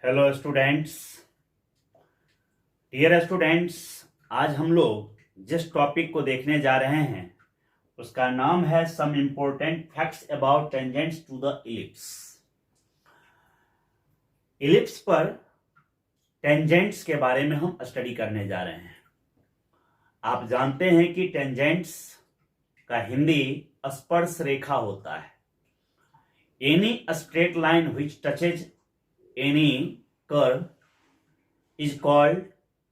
Hello students. Dear students, आज हम लोग जिस टॉपिक को देखने जा रहे हैं उसका नाम है some important facts about tangents to the ellipse. Ellipse पर टेंजेंट्स के बारे में हम स्टडी करने जा रहे हैं। आप जानते हैं कि टेंजेंट्स का हिंदी स्पर्श रेखा होता है। Any straight line which touches any curve is called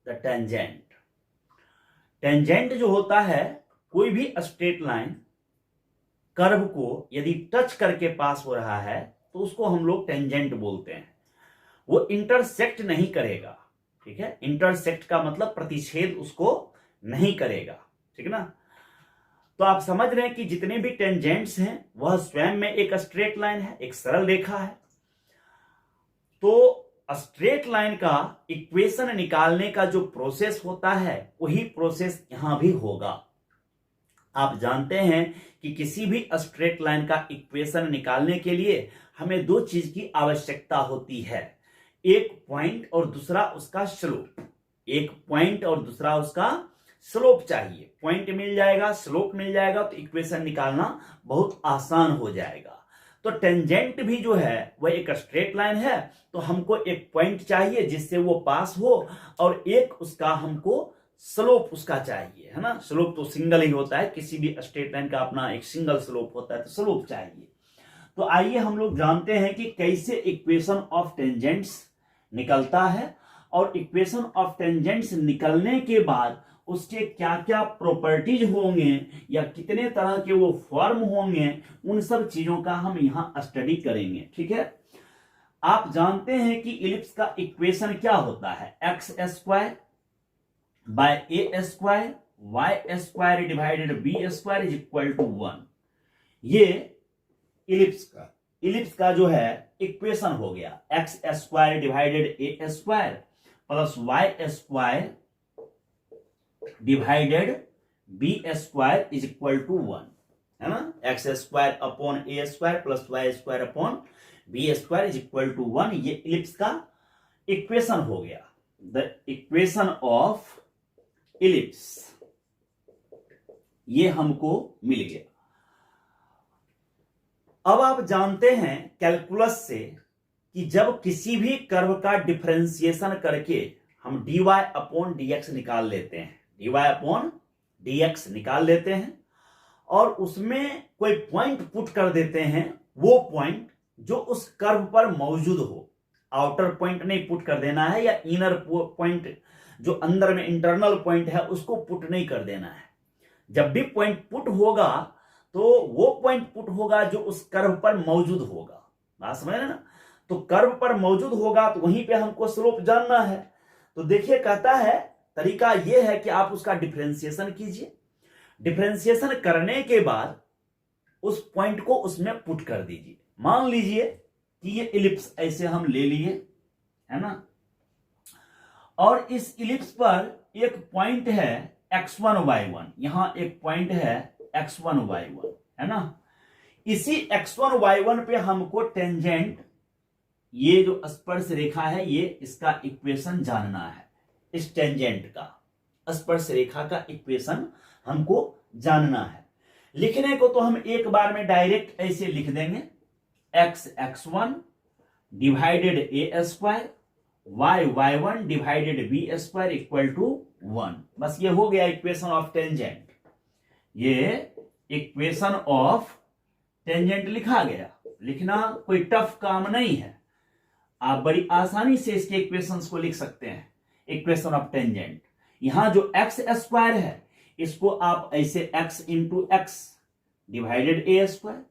the tangent. Tangent जो होता है, कोई भी स्ट्रेट लाइन कर्व को यदि टच करके पास हो रहा है तो उसको हम लोग टेंजेंट बोलते हैं। वो इंटरसेक्ट नहीं करेगा, ठीक है। इंटरसेक्ट का मतलब प्रतिच्छेद उसको नहीं करेगा, ठीक है ना। तो आप समझ रहे हैं कि जितने भी टेंजेंट्स हैं वह स्वयं में एक स्ट्रेट लाइन है, एक सरल रेखा है। तो स्ट्रेट लाइन का इक्वेशन निकालने का जो प्रोसेस होता है वही प्रोसेस यहां भी होगा। आप जानते हैं कि किसी भी स्ट्रेट लाइन का इक्वेशन निकालने के लिए हमें दो चीज की आवश्यकता होती है, एक पॉइंट और दूसरा उसका स्लोप। एक पॉइंट और दूसरा उसका स्लोप चाहिए। पॉइंट मिल जाएगा, स्लोप मिल जाएगा तो इक्वेशन निकालना बहुत आसान हो जाएगा। तो टेंजेंट भी जो है वह एक स्ट्रेट लाइन है, तो हमको एक पॉइंट चाहिए जिससे वो पास हो और एक उसका हमको स्लोप उसका चाहिए, है ना। स्लोप तो सिंगल ही होता है, किसी भी स्ट्रेट लाइन का अपना एक सिंगल स्लोप होता है, तो स्लोप चाहिए। तो आइए हम लोग जानते हैं कि कैसे इक्वेशन ऑफ टेंजेंट्स निकलता है और इक्वेशन ऑफ टेंजेंट्स निकलने के बाद उसके क्या क्या प्रॉपर्टीज होंगे या कितने तरह के वो फॉर्म होंगे, उन सब चीजों का हम यहां स्टडी करेंगे, ठीक है। आप जानते हैं कि इलिप्स का इक्वेशन क्या होता है, x square by A square y square divided b square is equal to 1। ये इलिप्स का जो है इक्वेशन हो गया, x square divided A square plus Y square divided b square is equal to 1, है ना। X square upon a square plus Y square upon b square is equal to 1। ये ellipse का equation हो गया, the equation of ellipse, ये हमको मिल गया। अब आप जानते हैं कैलकुलस से कि जब किसी भी कर्व का डिफरेंशिएशन करके हम dy अपॉन dx निकाल लेते हैं, dy अपॉन dx निकाल लेते हैं और उसमें कोई पॉइंट पुट कर देते हैं, वो पॉइंट जो उस कर्व पर मौजूद हो। आउटर पॉइंट नहीं पुट कर देना है या इनर पॉइंट जो अंदर में इंटरनल पॉइंट है उसको पुट नहीं कर देना है। जब भी पॉइंट पुट होगा तो वो पॉइंट पुट होगा जो उस कर्व पर मौजूद होगा। बात समझ रहे ना। तो कर्व पर मौजूद होगा तो वहीं पे हमको स्लोप जानना है। तो देखिए, कहता है तरीका यह है कि आप उसका डिफरेंशिएशन कीजिए। डिफरेंशिएशन करने के बाद उस पॉइंट को उसमें पुट कर दीजिए। मान लीजिए कि ये इलिप्स ऐसे हम ले लिए, है ना, और इस इलिप्स पर एक पॉइंट है x1 y1, यहां एक पॉइंट है x1 y1, है ना। इसी x1 y1 पे हमको टेंजेंट, ये जो स्पर्श रेखा है, ये इसका इक्वेशन जानना है। इस टेंजेंट का स्पर्श रेखा का इक्वेशन हमको जानना है। लिखने को तो हम एक बार में डायरेक्ट ऐसे लिख देंगे, x1 divided A square y1 divided b square equal to 1। बस ये हो गया इक्वेशन ऑफ टेंजेंट। ये इक्वेशन ऑफ टेंजेंट लिखा गया। लिखना कोई टफ काम नहीं है, आप बड़ी आसानी से इसके इक्वेशंस को लिख सकते हैं। इक्वेशन ऑफ टेंजेंट, यहां जो एक्स स्क्वायर है इसको आप ऐसे x into x divided A square,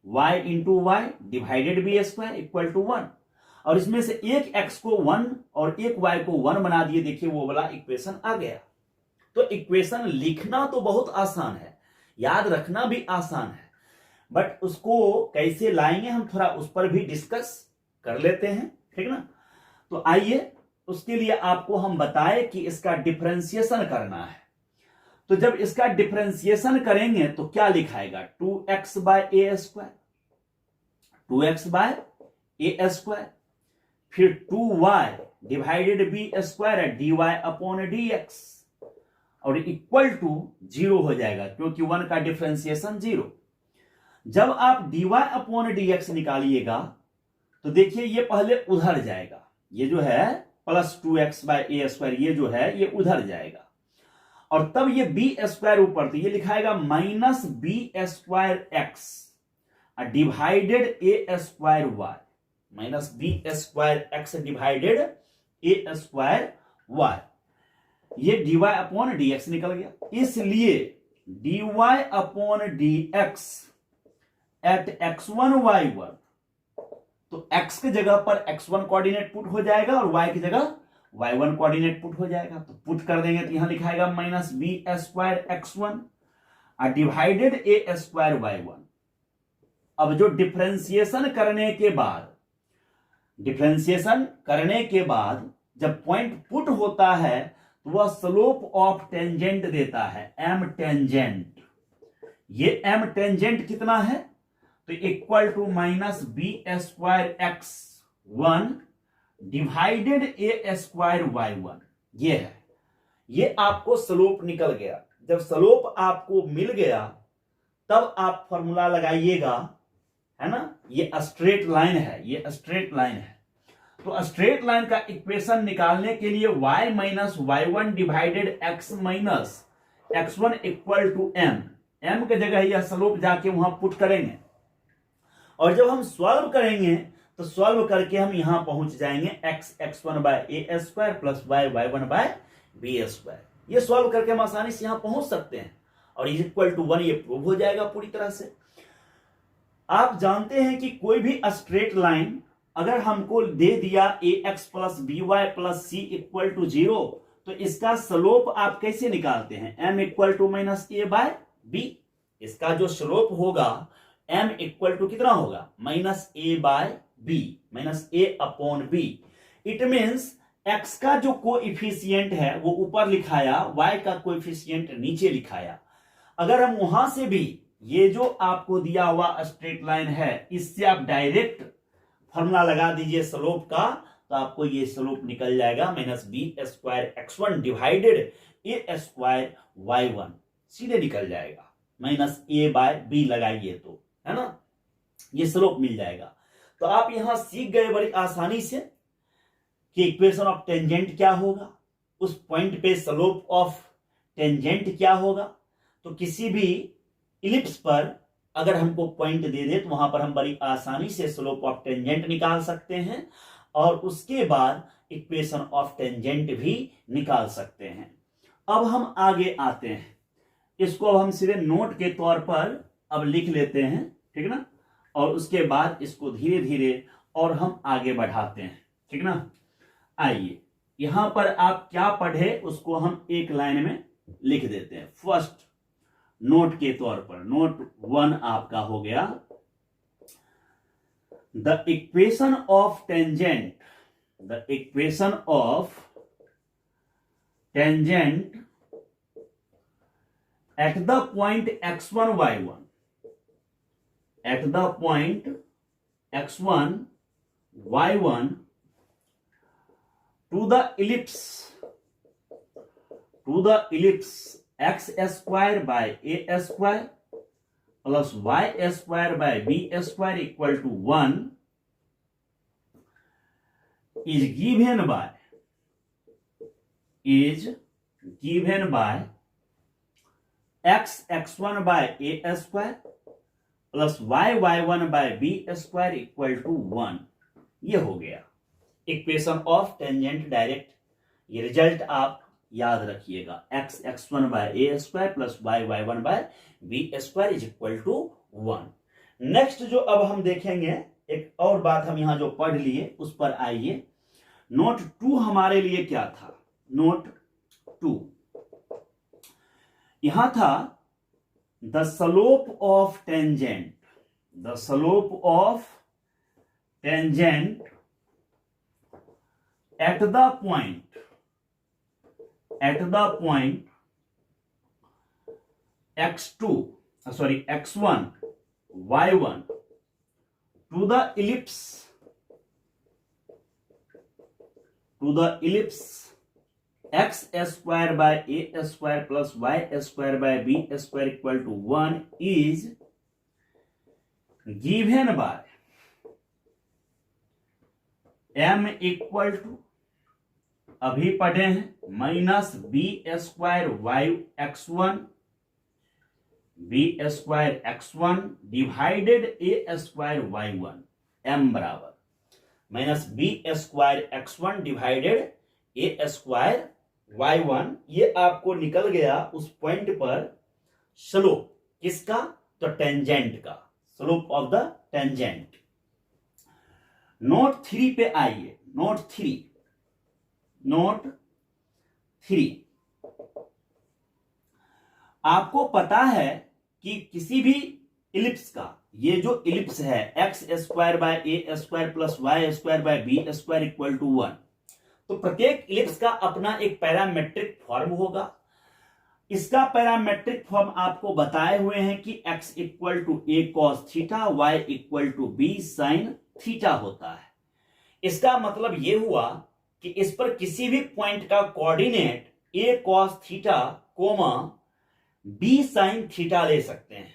y into y divided b square equal to 1, और इसमें से एक x को 1 और एक y को 1 बना दिए। देखिए वो वाला इक्वेशन आ गया। तो इक्वेशन लिखना तो बहुत आसान है, याद रखना भी आसान है, बट उसको कैसे लाएंगे हम थोड़ा उस पर भी डिस्कस कर लेते हैं, ठीक ना। तो आइए उसके लिए आपको हम बताएं कि इसका डिफरेंशिएशन करना है। तो जब इसका डिफरेंशिएशन करेंगे तो क्या लिखाएगा, 2x बाय ए स्क्वायर, 2x बाय ए स्क्वायर फिर 2y डिवाइडेड बी स्क्वायर है dy अपॉन dx, और इक्वल टू 0 हो जाएगा क्योंकि 1 का डिफरेंशिएशन 0। जब आप dy अपॉन dx निकालिएगा तो देखिए ये पहले उधर जाएगा, ये जो है प्लस 2x बाय ए स्क्वायर ये जो है ये उधर जाएगा, और तब ये बी स्क्वायर ऊपर, तो ये लिखाएगा minus B square X divided ए square Y, minus B square X divided ए स्क्वायर वाई, ये dy अपॉन dx निकल गया। इसलिए dy upon dx eight x1 y1, तो x की जगह पर x1 कोऑर्डिनेट पुट हो जाएगा और y की जगह y1 कोऑर्डिनेट पुट हो जाएगा, तो पुट कर देंगे तो यहां लिखाएगा minus B square x1 divided ए स्क्वायर y1। अब जो डिफरेंशिएशन करने के बाद जब पॉइंट पुट होता है तो वह स्लोप ऑफ टेंजेंट देता है m टेंजेंट। ये m टेंजेंट कितना है, तो equal to minus B square x 1 divided A square y1, ये है। ये आपको स्लोप निकल गया। जब स्लोप आपको मिल गया तब आप फॉर्मूला लगाइएगा, है ना, ये स्ट्रेट लाइन है, ये स्ट्रेट लाइन है। तो स्ट्रेट लाइन का इक्वेशन निकालने के लिए y minus y1 divided x minus x1 equal to m के जगह यह स्लोप जाके वहां पुट करेंगे, और जब हम सॉल्व करेंगे तो सॉल्व करके हम यहां पहुंच जाएंगे x x1 by A square plus y y1 by B square. ये सॉल्व करके हम आसानी से यहां पहुंच सकते हैं, और इक्वल टू 1 ये प्रूव हो जाएगा पूरी तरह से। आप जानते हैं कि कोई भी स्ट्रेट लाइन अगर हमको दे दिया A X plus B Y plus C equal to 0, तो इसका स्लोप आप कैसे निकालते हैं, m equal to minus A by B. इसका जो स्लोप होगा m इक्वल टू कितना होगा, minus A by B, minus A upon B. It means x का जो कोएफिशिएंट है वो ऊपर लिखाया, y का कोएफिशिएंट नीचे लिखाया। अगर हम वहां से भी ये जो आपको दिया हुआ स्ट्रेट लाइन है इससे आप डायरेक्ट फॉर्मूला लगा दीजिए स्लोप का, तो आपको ये स्लोप निकल जाएगा minus B square x1 divided ए स्क्वायर y1, सीधे निकल जाएगा। माइनस ए बाय बी लगाइए तो, है ना, ये स्लोप मिल जाएगा। तो आप यहां सीख गए बड़ी आसानी से कि इक्वेशन ऑफ टेंजेंट क्या होगा, उस पॉइंट पे स्लोप ऑफ टेंजेंट क्या होगा। तो किसी भी इलिप्स पर अगर हमको पॉइंट दे दे तो वहां पर हम बड़ी आसानी से स्लोप ऑफ टेंजेंट निकाल सकते हैं, और उसके बाद इक्वेशन ऑफ टेंजेंट भी निकाल सकते हैं। अब हम आगे आते हैं, इसको अब हम सीधे नोट के तौर पर अब लिख लेते हैं, ठीक ना, और उसके बाद इसको धीरे धीरे और हम आगे बढ़ाते हैं, ठीक ना। आइए यहां पर आप क्या पढ़े उसको हम एक लाइन में लिख देते हैं। फर्स्ट नोट के तौर पर, नोट 1 आपका हो गया, the equation of tangent, the equation of tangent at the point x1 y1, at the point x1 y1 to the ellipse x square by A square plus y square by B square equal to 1 is given by x x1 by A square plus y y1 by B square equal to 1। ये हो गया equation of tangent direct. ये result आप याद रखिएगा, x x1 by A square plus y y1 by B square is equal to 1। Next जो अब हम देखेंगे, एक और बात हम यहां जो पढ़ लिए उस पर आइए। नोट 2 हमारे लिए क्या था, नोट 2 यहां था the slope of tangent, the slope of tangent at the point x1 y1 to the ellipse to the ellipse X square by A square plus Y square by B square equal to 1 is given by m equal to, अभी पढ़े हैं, minus B square Y x1 B square x1 divided ए square y1, m बराबर minus B square x1 divided ए square y1। ये आपको निकल गया उस point पर स्लोप किसका, तो टेंजेंट का, slope of the tangent. Note 3 पे आइए, नोट 3 आपको पता है कि किसी भी इलिप्स का, ये जो इलिप्स है x square by A square plus Y square by B square equal to 1, तो प्रत्येक इलिप्स का अपना एक पैरामेट्रिक फॉर्म होगा। इसका पैरामेट्रिक फॉर्म आपको बताए हुए हैं कि x equal to a cos theta, y equal to b sign theta होता है। इसका मतलब यह हुआ कि इस पर किसी भी पॉइंट का coordinate A cos theta comma B sign theta ले सकते हैं,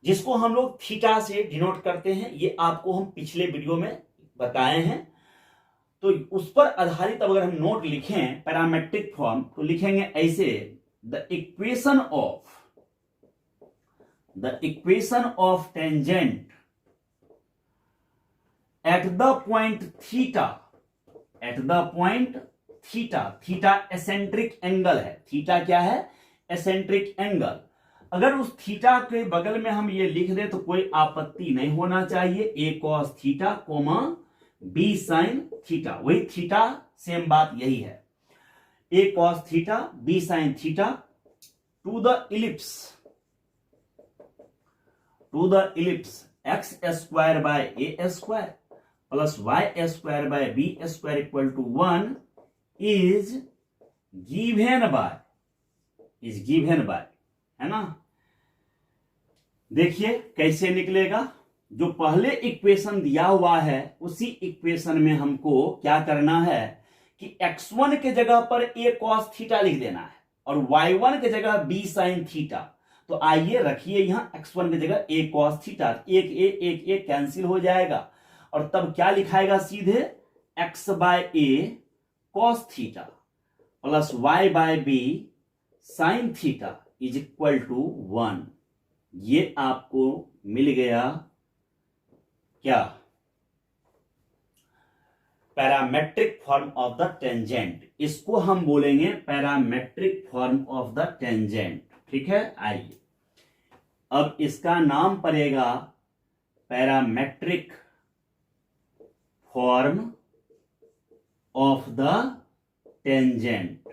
जिसको हम लोग थीटा से डिनोट करते हैं। ये आपको हम पिछले वीडियो में बताए हैं। तो उस पर आधारित अगर हम नोट लिखें पैरामेट्रिक फॉर्म, तो लिखेंगे ऐसे, the equation of tangent at the point theta eccentric angle है। थीटा क्या है, एसेंट्रिक एंगल। अगर उस थीटा के बगल में हम ये लिख दें तो कोई आपत्ति नहीं होना चाहिए, A cos theta comma B sign theta, वही थीटा, सेम बात यही है, A cos theta B sign theta to the ellipse X square by A square plus Y square by B square equal to 1 is given by, है ना। देखिए कैसे निकलेगा, जो पहले इक्वेशन दिया हुआ है उसी इक्वेशन में हमको क्या करना है कि x1 के जगह पर a cos थीटा लिख देना है और y1 के जगह b sin थीटा। तो आइए रखिए यहां x1 की जगह a cos थीटा, एक a कैंसिल हो जाएगा और तब क्या लिखाएगा, सीधे x बाय a cos theta plus y by b sin theta is equal to 1। ये आपको मिल गया क्या, parametric form of the tangent. इसको हम बोलेंगे parametric form of the tangent, ठीक है। आइए अब इसका नाम पड़ेगा parametric form of the tangent,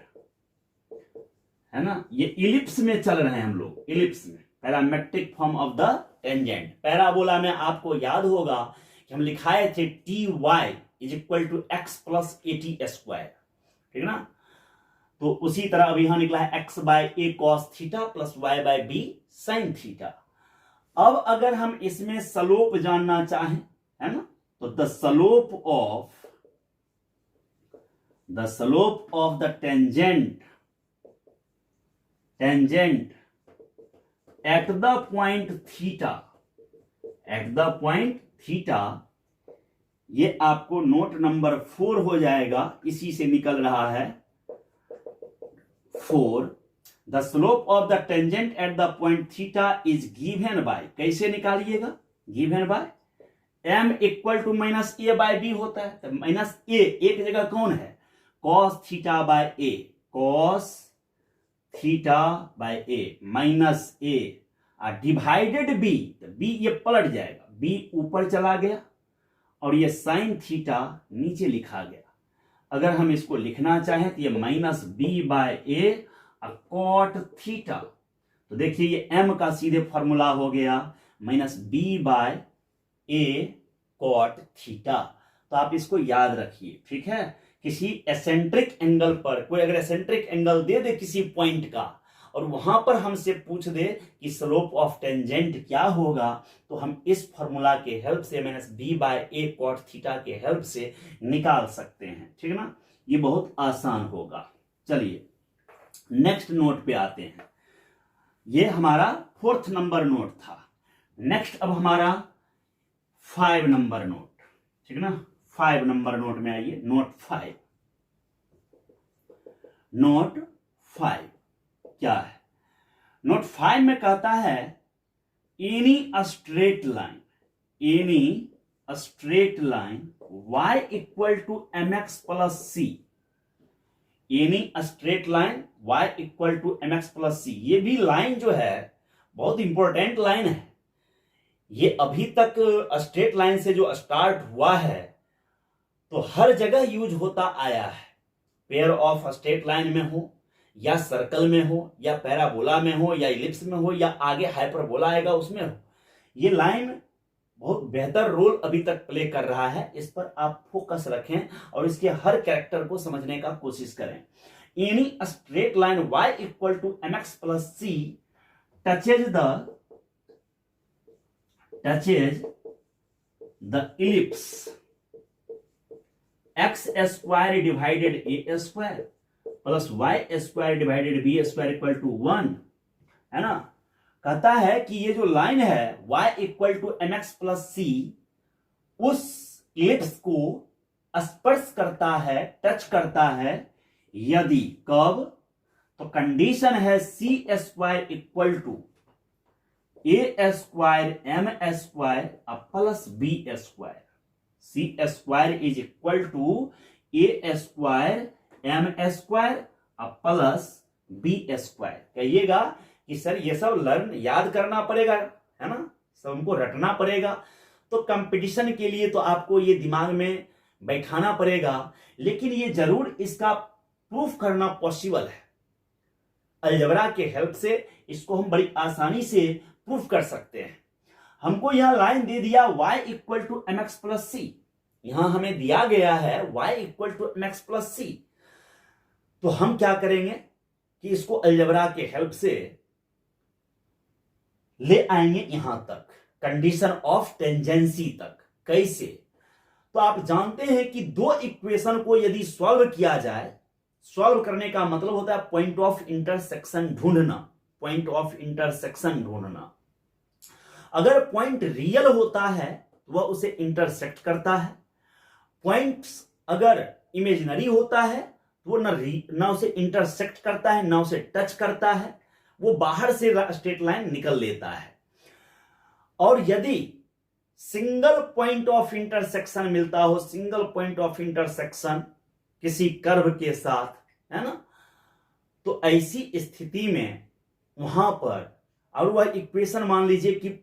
है ना। ये इलिप्स में चल रहे हैं हम लोग, इलिप्स में parametric form of the tangent. Parabola में आपको याद होगा कि हम लिखाए थे t y is equal to x plus a t square, ठीक है ना। तो उसी तरह अभी यहां निकला है X by A cos theta plus Y by B sign theta. अब अगर हम इसमें स्लोप जानना चाहें, है ना, तो the slope of the tangent at the point theta, ये आपको नोट नंबर 4 हो जाएगा, इसी से निकल रहा है 4। The slope of the tangent at the point theta is given by, कैसे निकालिएगा, given by m equal to minus A by B होता है। तो माइनस ए की जगह कौन है, cos theta by A, cos theta by A minus A divided B, तो बी ये पलट जाएगा, बी ऊपर चला गया और ये साइन थीटा नीचे लिखा गया। अगर हम इसको लिखना चाहें तो ये माइनस बी बाय ए कॉट थीटा, तो देखिए ये m का सीधे फॉर्मूला हो गया माइनस बी बाय ए कॉट थीटा। तो आप इसको याद रखिए, ठीक है। किसी एसेंट्रिक एंगल पर कोई अगर एसेंट्रिक एंगल दे दे किसी पॉइंट का और वहां पर हमसे पूछ दे कि स्लोप ऑफ टेंजेंट क्या होगा, तो हम इस फॉर्मूला के हेल्प से माइनस बी बाय ए कॉट थीटा के हेल्प से निकाल सकते हैं, ठीक है ना। ये बहुत आसान होगा। चलिए नेक्स्ट नोट पे आते हैं। ये हमारा 4th नंबर नोट था। नेक्स्ट अब हमारा 5 नंबर नोट, ठीक है ना। 5 नंबर नोट में आइए। नोट 5 क्या है? नोट 5 में कहता है any straight line y equal to mx plus c। Any straight line y equal to mx plus c। ये भी लाइन जो है बहुत इंपॉर्टेंट लाइन है। ये अभी तक स्ट्रेट लाइन से जो स्टार्ट हुआ है तो हर जगह यूज होता आया है। पेयर ऑफ स्ट्रेट लाइन में हो या सर्कल में हो या पैराबोला में हो या इलिप्स में हो या आगे हाइपरबोला आएगा उसमें हो, ये लाइन बहुत बेहतर रोल अभी तक प्ले कर रहा है। इस पर आप फोकस रखें और इसके हर कैरेक्टर को समझने का कोशिश करें। Any straight line y equal to mx plus c touches the ellipse x स्क्वायर divided a square plus y square divided b square equal to 1, है ना। कहता है कि ये जो लाइन है y equal to mx plus c उस इलिप्स को स्पर्श करता है, टच करता है। यदि कब? तो कंडीशन है c square equal to a square m square plus b square. c square is equal to a square m square plus b square. कहिएगा कि सर ये सब याद करना पड़ेगा, है ना, सब हमको रटना पड़ेगा। तो कंपटीशन के लिए तो आपको ये दिमाग में बैठाना पड़ेगा, लेकिन ये जरूर इसका प्रूफ करना पॉसिबल है। अलजेब्रा के हेल्प से इसको हम बड़ी आसानी से प्रूफ कर सकते हैं। हमको यहां लाइन दे दिया y equal to mx plus c। यहां हमें दिया गया है y equal to mx plus c। तो हम क्या करेंगे कि इसको अलजेब्रा के हेल्प से ले आएंगे यहां तक, कंडीशन ऑफ टेंजेंसी तक। कैसे? तो आप जानते हैं कि दो इक्वेशन को यदि सॉल्व किया जाए, सॉल्व करने का मतलब होता है पॉइंट ऑफ इंटरसेक्शन ढूंढना, पॉइंट ऑफ इंटरसेक्शन ढूंढना। अगर पॉइंट रियल होता है तो वह उसे इंटरसेक्ट करता है। पॉइंट्स अगर इमेजिनरी होता है तो वो ना उसे इंटरसेक्ट करता है ना उसे टच करता है, वो बाहर से स्ट्रेट लाइन निकल लेता है। और यदि सिंगल पॉइंट ऑफ इंटरसेक्शन मिलता हो, सिंगल पॉइंट ऑफ इंटरसेक्शन किसी कर्व के साथ, है ना, तो ऐसी स्थिति में वहां पर, और वह इक्वेशन मान लीजिए कि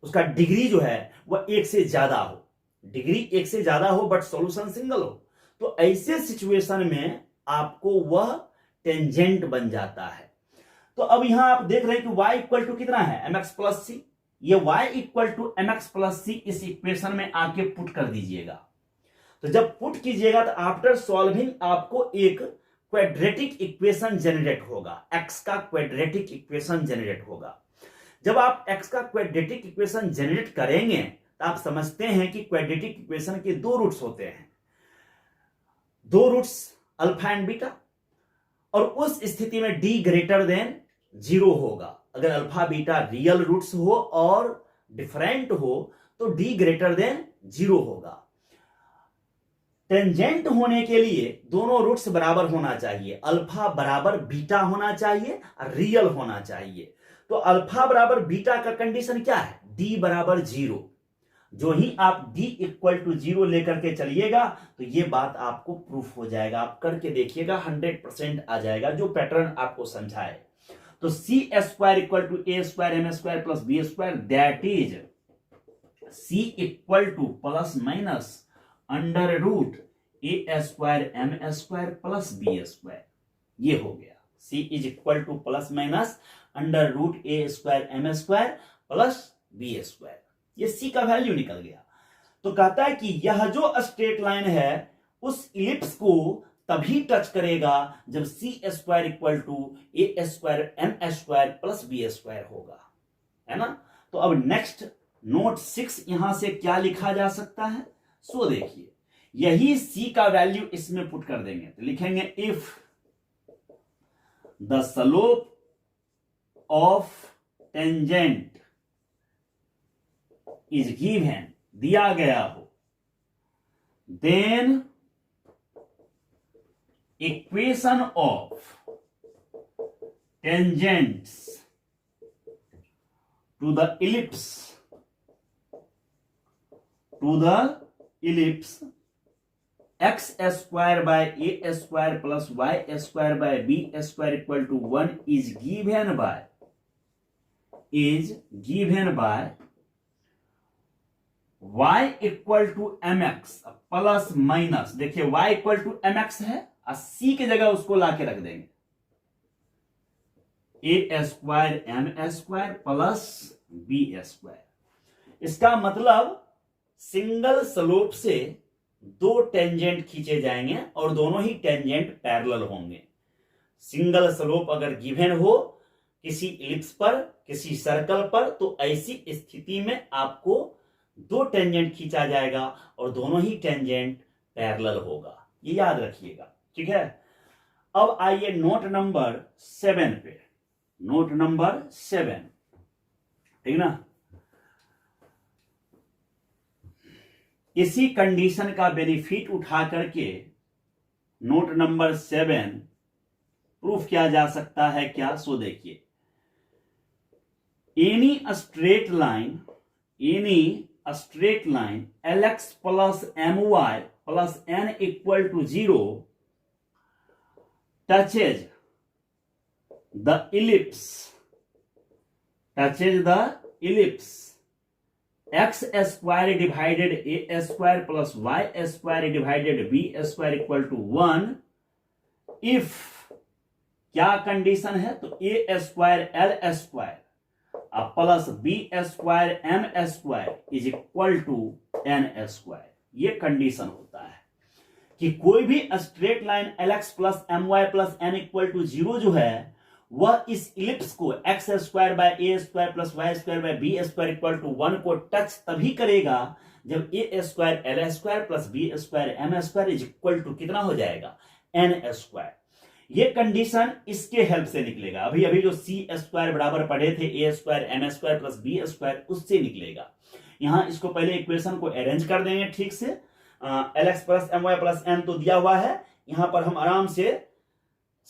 उसका डिग्री जो है वह 1 से ज्यादा हो, डिग्री 1 से ज्यादा हो बट सॉल्यूशन सिंगल हो, तो ऐसे सिचुएशन में आपको वह टेंजेंट बन जाता है। तो अब यहां आप देख रहे हैं कि y इक्वल टू कितना है mx प्लस c। ये y equal to mx plus c इस इक्वेशन में आके पुट कर दीजिएगा। तो जब पुट कीजिएगा तो आफ्टर सॉल्विंग आपको एक क्वाड्रेटिक इक्वेशन जनरेट होगा, x का क्वाड्रेटिक इक्वेशन जनरेट होगा। जब आप x का क्वाड्रेटिक इक्वेशन जनरेट करेंगे तो आप समझते हैं कि क्वाड्रेटिक इक्वेशन के दो रूट्स होते हैं, दो रूट्स अल्फा एंड बीटा, और उस स्थिति में d ग्रेटर देन 0 होगा। अगर अल्फा बीटा रियल रूट्स हो और डिफरेंट हो तो d ग्रेटर देन 0 होगा। टेंजेंट होने के लिए दोनों रूट्स बराबर होना चाहिए, अल्फा बराबर बीटा होना चाहिए और रियल होना चाहिए। तो अल्फा बराबर बीटा का कंडीशन क्या है? d बराबर 0। जो ही आप d इक्वल टू 0 लेकर के चलिएगा तो ये बात आपको प्रूफ हो जाएगा। आप करके देखिएगा 100% आ जाएगा, जो पैटर्न आपको समझाए। तो C square equal to A square M square plus B square, that is C equal to plus minus under root A square M square plus B square. ये हो गया C is equal to plus minus under root A square M square plus B square. ये C का value निकल गया। तो कहता है कि यह जो स्ट्रेट लाइन है उस इलिप्स को तभी टच करेगा जब C square equal to A square M square plus B square होगा, है ना। तो अब नेक्स्ट नोट 6 यहां से क्या लिखा जा सकता है, सो देखिए यही सी का वैल्यू इसमें पुट कर देंगे, तो लिखेंगे if the slope of tangent is given, दिया गया हो, then equation of tangents to the ellipse x square by a square plus y square by b square equal to 1 is given by y equal to mx plus minus, देखिए y equal to mx है, c की जगह उसको लाके रख देंगे A square M square plus B square. इसका मतलब सिंगल स्लोप से दो टेंजेंट खींचे जाएंगे और दोनों ही टेंजेंट पैरेलल होंगे। सिंगल स्लोप अगर गिवन हो किसी इलिप्स पर, किसी सर्कल पर, तो ऐसी स्थिति में आपको दो टेंजेंट खींचा जाएगा और दोनों ही टेंजेंट पैरेलल होगा, ये याद रखिएगा, ठीक है। अब आइए नोट नंबर 7 पे, नोट नंबर 7, ठीक ना। इसी कंडीशन का बेनिफिट उठा करके नोट नंबर 7 प्रूफ किया जा सकता है क्या, सो देखिए, any straight line lx plus my plus n equal to 0 touches the ellipse x square divided a square plus y square divided b square equal to 1 if क्या condition है, तो a square l square plus b square m square is equal to n square. ये condition होता है कि कोई भी straight line lx plus my plus n equal to 0 जो है वह इस इलिप्स को X square by A square plus Y square by B square equal to 1 को टच तभी करेगा जब A square L square plus B square M square is equal to कितना हो जाएगा, एन स्क्वायर। ये कंडीशन इसके हेल्प से निकलेगा। अभी अभी जो सी स्क्वायर बराबर पढ़े थे A square M square plus B square, उससे निकलेगा। यहां इसको पहले इक्वेशन को अरेंज कर देंगे ठीक से। L x plus m y plus n तो दिया हुआ है, यहां पर हम आराम से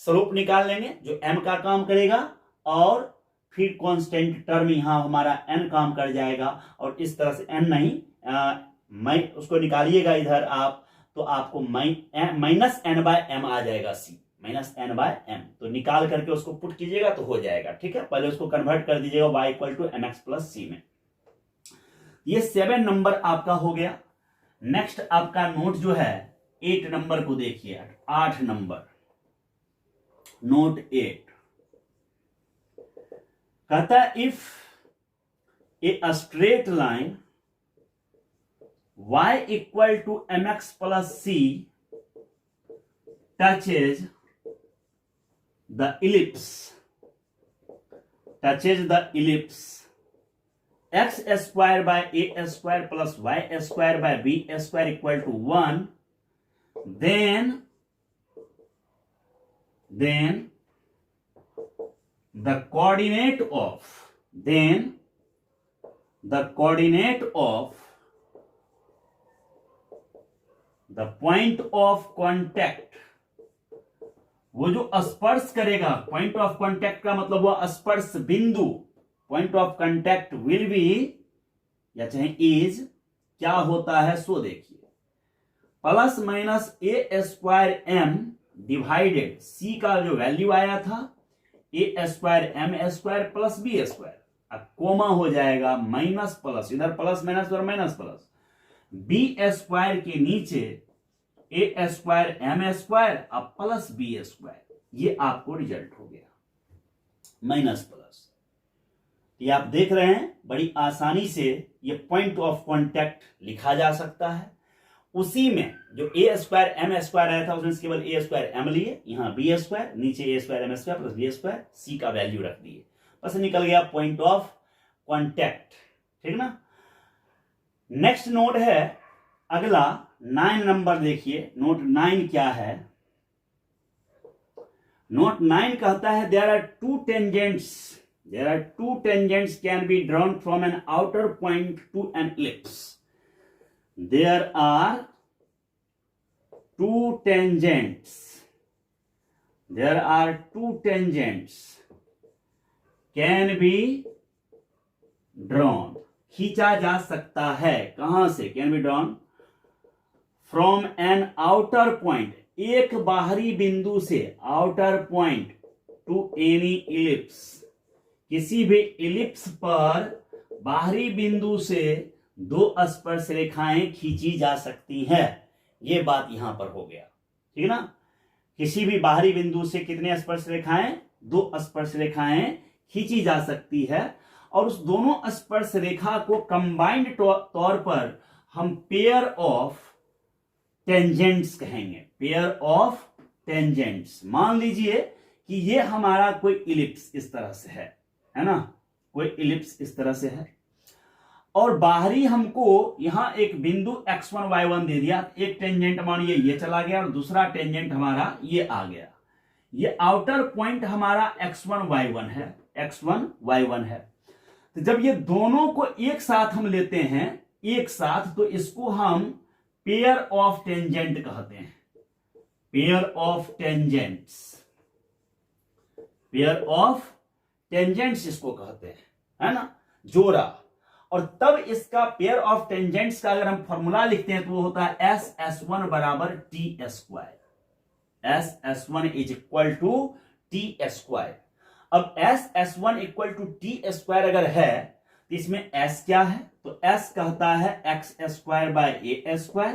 स्लोप निकाल लेंगे जो m का काम करेगा और फिर कांस्टेंट टर्म यहां हमारा n काम कर जाएगा। और इस तरह से n नहीं मैं उसको निकालिएगा इधर आप, तो आपको माइनस n बाय m आ जाएगा, c minus n by m। तो निकाल करके उसको पुट कीजिएगा तो हो जाएगा, ठीक है। पहले उसको कन्वर्ट कर दीजिएगा y equal to mx plus c में। ये 7 नंबर आपका हो गया। नेक्स्ट आपका नोट जो है 8 नंबर को देखिए, 8 नंबर नोट 8 कहता है if a straight line y equal to mx plus c touches the ellipse x square by A square plus y square by B square equal to 1 then the coordinate of the point of contact, वो जो स्पर्श करेगा, point of contact का मतलब वो स्पर्श बिंदु, point of contact will be या चाहे इज क्या होता है, सो देखिए, plus minus A square M divided C का जो वैल्यू आया था A square M square plus B square, अब कोमा हो जाएगा माइनस प्लस, इधर प्लस माइनस और माइनस प्लस, बी स्क्वायर के नीचे ए स्क्वायर एम स्क्वायर अब प्लस बी स्क्वायर। ये आपको रिजल्ट हो गया माइनस प्लस। ये आप देख रहे हैं बड़ी आसानी से ये पॉइंट ऑफ कांटेक्ट लिखा जा सकता है। उसी में जो ए स्क्वायर एम स्क्वायर आया था उसमें केवल ए स्क्वायर एम लिए, यहां बी स्क्वायर, नीचे A square M square plus B square, C का वैल्यू रख दिए, बस निकल गया पॉइंट ऑफ कांटेक्ट, ठीक ना। नेक्स्ट नोट है अगला 9 नंबर देखिए, नोट 9 क्या है। नोट 9 कहता है there are two tangents can be drawn from an outer point to an ellipse. There are two tangents can be drawn, खींचा जा सकता है। कहां से? Can be drawn from an outer point, एक बाहरी बिंदु से, outer point to any ellipse, किसी भी इलिप्स पर बाहरी बिंदु से दो स्पर्श रेखाएं खींची जा सकती हैं। ये बात यहां पर हो गया, ठीक है ना। किसी भी बाहरी बिंदु से कितने स्पर्श रेखाएं? दो स्पर्श रेखाएं खींची जा सकती है, और उस दोनों स्पर्श रेखा को कंबाइंड तौर पर हम पेयर ऑफ टेंजेंट्स कहेंगे। Pair of tangents. मान लीजिए कि ये हमारा कोई इलिप्स इस तरह से है ना, कोई इलिप्स इस तरह से है, और बाहरी हमको यहां एक बिंदु x1 y1 दे दिया। एक टेंजेंट मानिए ये चला गया और दूसरा टेंजेंट हमारा ये आ गया। ये आउटर पॉइंट हमारा x1 y1 है। तो जब ये दोनों को एक साथ हम लेते हैं, एक साथ, तो इसको हम पेयर ऑफ टेंजेंट कहते हैं। पेयर ऑफ टेंजेंट्स इसको कहते हैं, है ना, जोड़ा। और तब इसका पेयर ऑफ टेंजेंट्स का अगर हम फॉर्मूला लिखते हैं तो वो होता है SS1 बराबर T²। SS1 is equal to T²। अब SS1 इक्वल टू T² अगर है तो इसमें S क्या है? तो S कहता है x² by a²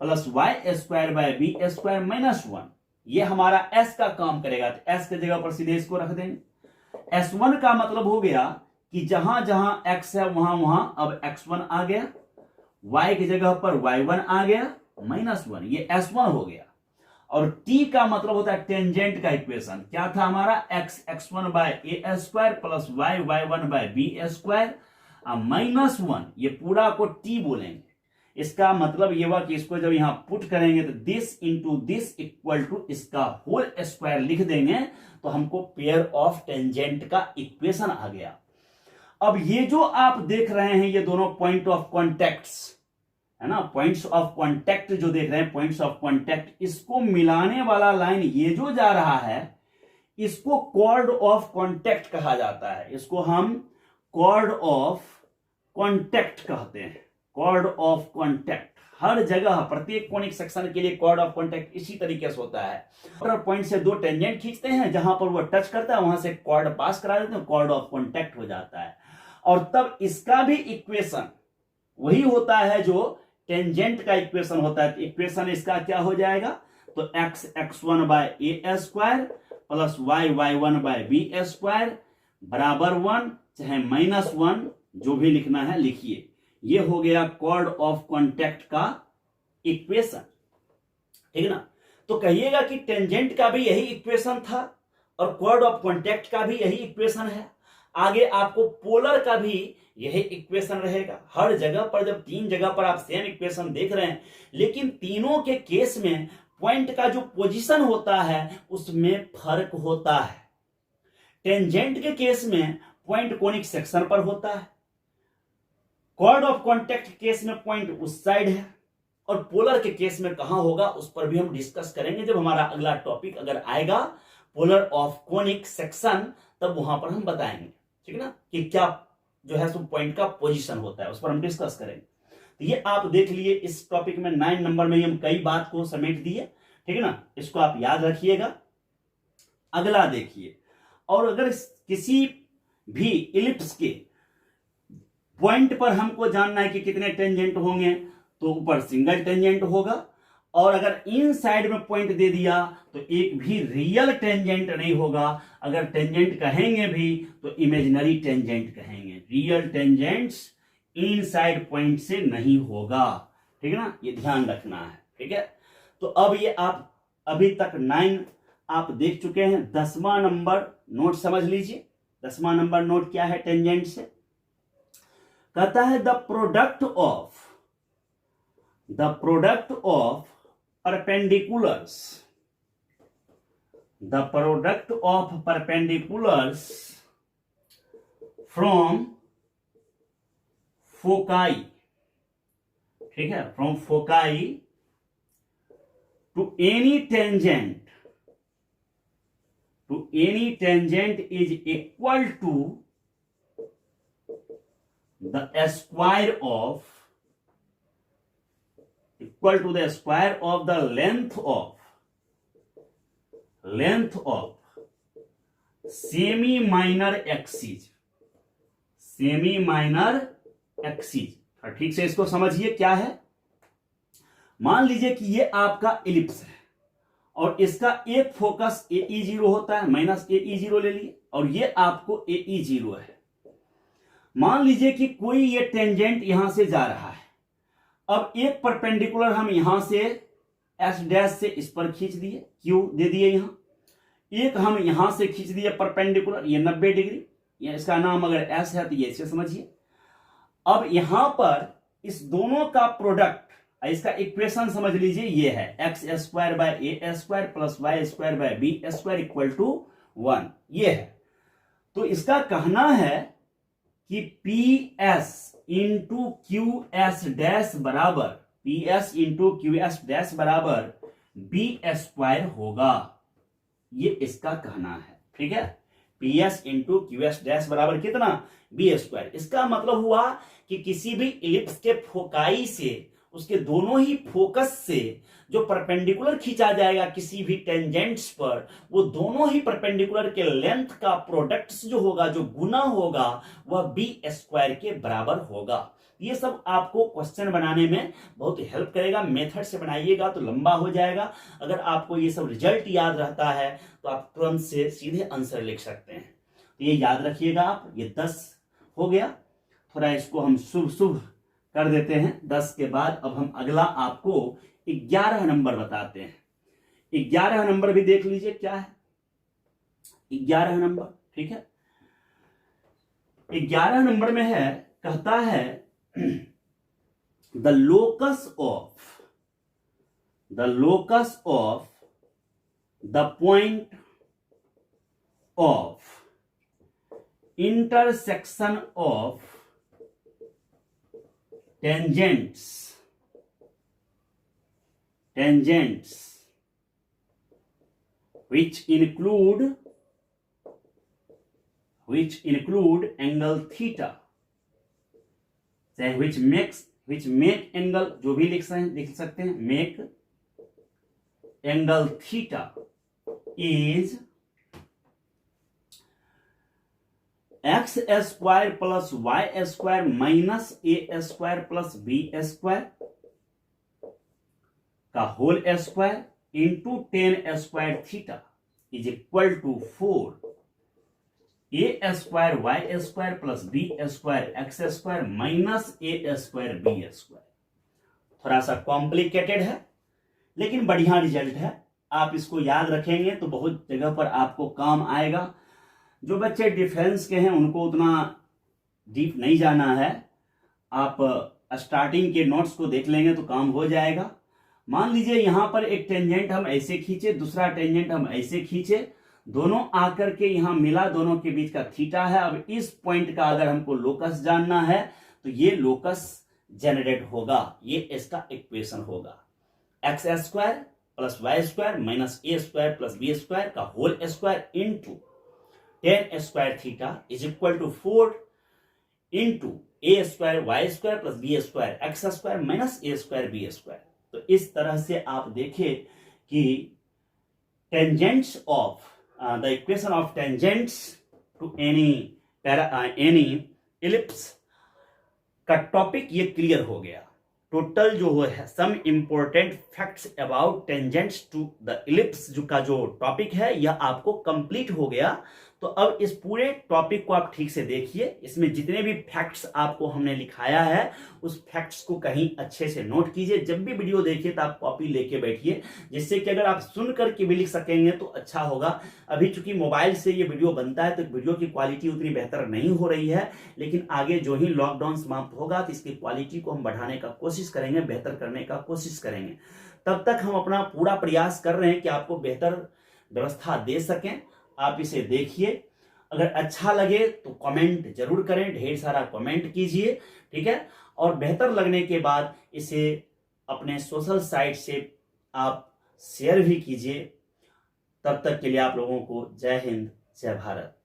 plus y² by b² minus 1। ये हमारा S का काम करेगा, तो S की जगह पर सीधे इसको रख देंगे। S1 का मतलब हो गया कि जहां जहां x है वहां वहां अब x1 आ गया, y की जगह पर y1 आ गया माइनस 1, ये S1 हो गया। और t का मतलब होता है टेंजेंट का इक्वेशन। क्या था हमारा? x1 bye a² plus y1 bye b² minus 1। ये पूरा को t बोलेंगे। इसका मतलब ये हुआ कि इसको जब यहां पुट करेंगे तो this into this equal to इसका होल स्क्वायर लिख देंगे, तो हमको पेयर ऑफ टेंजेंट का इक्वेशन आ गया। अब ये जो आप देख रहे हैं ये दोनों पॉइंट ऑफ कॉन्टैक्ट्स है ना, पॉइंट्स ऑफ कॉन्टैक्ट जो देख रहे हैं, पॉइंट्स ऑफ कॉन्टैक्ट, इसको मिलाने वाला लाइन ये जो जा रहा है इसको कॉर्ड ऑफ कॉन्टैक्ट कहा जाता है। इसको हम कॉर्ड ऑफ कॉन्टैक्ट कहते हैं। कॉर्ड ऑफ कॉन्टैक्ट हर जगह प्रत्येक कोनिक सेक्शन के लिए कॉर्ड ऑफ कॉन्टैक्ट इसी तरीके से होता है। पॉइंट से दो टेंजेंट खींचते हैं, जहां पर वो टच करता है वहां से कॉर्ड पास करा देते हैं, कॉर्ड ऑफ कॉन्टैक्ट हो जाता है। और तब इसका भी इक्वेशन वही होता है जो टेंजेंट का इक्वेशन होता है। इक्वेशन इसका क्या हो जाएगा? तो x1 bye a² plus y1 bye b² बराबर 1 चाहे माइनस 1, जो भी लिखना है लिखिए। ये हो गया कॉर्ड ऑफ कॉन्टैक्ट का इक्वेशन, ठीक है ना। तो कहिएगा कि टेंजेंट का भी यही इक्वेशन था और कॉर्ड ऑफ कॉन्टैक्ट का भी यही इक्वेशन है। आगे आपको पोलर का भी यही इक्वेशन रहेगा। हर जगह पर जब तीन जगह पर आप सेम इक्वेशन देख रहे हैं, लेकिन तीनों के केस में पॉइंट का जो पोजीशन होता है उसमें फर्क होता है। टेंजेंट के केस में पॉइंट कोनिक सेक्शन पर होता है, कॉर्ड ऑफ कॉन्टैक्ट केस में पॉइंट उस साइड है, और पोलर के केस में कहां होगा उस पर भी हम डिस्कस करेंगे जब हमारा अगला टॉपिक अगर आएगा पोलर ऑफ कोनिक सेक्शन, तब वहां पर हम बताएंगे, ठीक है ना, कि क्या जो है सो पॉइंट का पोजीशन होता है, उस पर हम डिस्कस करेंगे। तो ये आप देख लिए, इस टॉपिक में 9 नंबर में हम कई बात को समेट दिए, ठीक है ना, इसको आप याद रखिएगा। अगला देखिए, और अगर किसी भी इलिप्स के पॉइंट पर हमको जानना है कि कितने टेंजेंट होंगे, तो ऊपर सिंगल टेंजेंट होगा, और अगर इन साइड में पॉइंट दे दिया तो एक भी रियल टेंजेंट नहीं होगा। अगर टेंजेंट कहेंगे भी तो इमेजिनरी टेंजेंट कहेंगे, रियल टेंजेंट्स इन साइड पॉइंट से नहीं होगा, ठीक है ना, ये ध्यान रखना है, ठीक है। तो अब ये आप अभी तक 9 आप देख चुके हैं। 10वां नंबर नोट समझ लीजिए। 10वां नंबर नोट क्या है टेंजेंट से? कहता है the product of the product of perpendiculars, the product of perpendiculars from foci, ठीक है, from foci to any tangent is equal to the square of the length of semi minor axis, ठीक से इसको समझिए क्या है। मान लीजिए कि ये आपका इलिप्स है और इसका एक फोकस AE0 होता है, माइनस AE0 ले लिए, और ये आपको AE0 है। मान लीजिए कि कोई ये टेंजेंट यहां से जा रहा है, अब एक परपेंडिकुलर हम यहां से S डैश से इस पर खींच दिए, Q दे दिए, यहां एक हम यहां से खींच दिए परपेंडिकुलर, ये 90 डिग्री, या इसका नाम अगर S है तो ये इसे समझिए। अब यहां पर इस दोनों का प्रोडक्ट, इसका इक्वेशन समझ लीजिए, ये है x² by a² plus y² by b² equal to 1, ये है। तो इसका कहना है कि PS इंटू QS डैश बराबर b² होगा, ये इसका कहना है, ठीक है। PS इंटू QS डैश बराबर कितना, b²। इसका मतलब हुआ कि किसी भी इलिप्स के फोकाई से, उसके दोनों ही फोकस से जो परपेंडिकुलर खींचा जाएगा किसी भी टेंजेंट्स पर, वो दोनों ही परपेंडिकुलर के लेंथ का प्रोडक्ट जो होगा, जो गुना होगा, वह b² के बराबर होगा। ये सब आपको क्वेश्चन बनाने में बहुत हेल्प करेगा। मेथड से बनाइएगा तो लंबा हो जाएगा। अगर आपको ये सब रिजल्ट याद रहता है तो आप तुरंत से सीधे आंसर लिख सकते हैं। तो ये याद रखिएगा आप। ये 10 हो गया, थोड़ा इसको हम शुभ कर देते हैं। 10 के बाद अब हम अगला आपको 11 नंबर बताते हैं। 11 नंबर भी देख लीजिए क्या है। 11 नंबर, ठीक है। 11 नंबर में है, कहता है the locus of the point of intersection of tangents which include angle theta, चाहे which make angle, जो भी लिख सकते हैं, make angle theta is x² plus y² minus a² plus b² का whole square into tan² theta is equal to 4 a² y² plus b² x² minus a² b²। थोड़ा सा complicated है लेकिन बढ़िया रिजल्ट है। आप इसको याद रखेंगे तो बहुत जगह पर आपको काम आएगा। जो बच्चे डिफेंस के हैं उनको उतना डीप नहीं जाना है, आप स्टार्टिंग के नोट्स को देख लेंगे तो काम हो जाएगा। मान लीजिए यहां पर एक टेंजेंट हम ऐसे खींचे, दूसरा टेंजेंट हम ऐसे खींचे, दोनों आकर के यहां मिला, दोनों के बीच का थीटा है। अब इस पॉइंट का अगर हमको लोकस जानना है तो ये लोकस जनरेट होगा, ये इसका इक्वेशन होगा। x² plus y² minus a² plus b² का whole square into tan² theta is equal to 4 into a² y² plus b² x² minus a² b²। तो इस तरह से आप देखें कि tangents of the equation of tangents to any ellipse का topic ये क्लियर हो गया। टोटल जो है some important facts about tangents to the ellipse जो का जो टॉपिक है यह आपको कंप्लीट हो गया। तो अब इस पूरे टॉपिक को आप ठीक से देखिए, इसमें जितने भी फैक्ट्स आपको हमने लिखाया है उस फैक्ट्स को कहीं अच्छे से नोट कीजिए। जब भी वीडियो देखिए तो आप कॉपी लेके बैठिए, जिससे कि अगर आप सुन करके भी लिख सकेंगे तो अच्छा होगा। अभी चूंकि मोबाइल से ये वीडियो बनता है तो वीडियो की क्वालिटी उतनी बेहतर नहीं हो रही है, लेकिन आगे जो ही लॉकडाउन समाप्त होगा तो इसकी क्वालिटी को हम बढ़ाने का कोशिश करेंगे, बेहतर करने का कोशिश करेंगे। तब तक हम अपना पूरा प्रयास कर रहे हैं कि आपको बेहतर व्यवस्था दे सकें। आप इसे देखिए, अगर अच्छा लगे तो कमेंट जरूर करें, ढेर सारा कमेंट कीजिए, ठीक है। और बेहतर लगने के बाद इसे अपने सोशल साइट से आप शेयर भी कीजिए। तब तक के लिए आप लोगों को जय हिंद, जय भारत।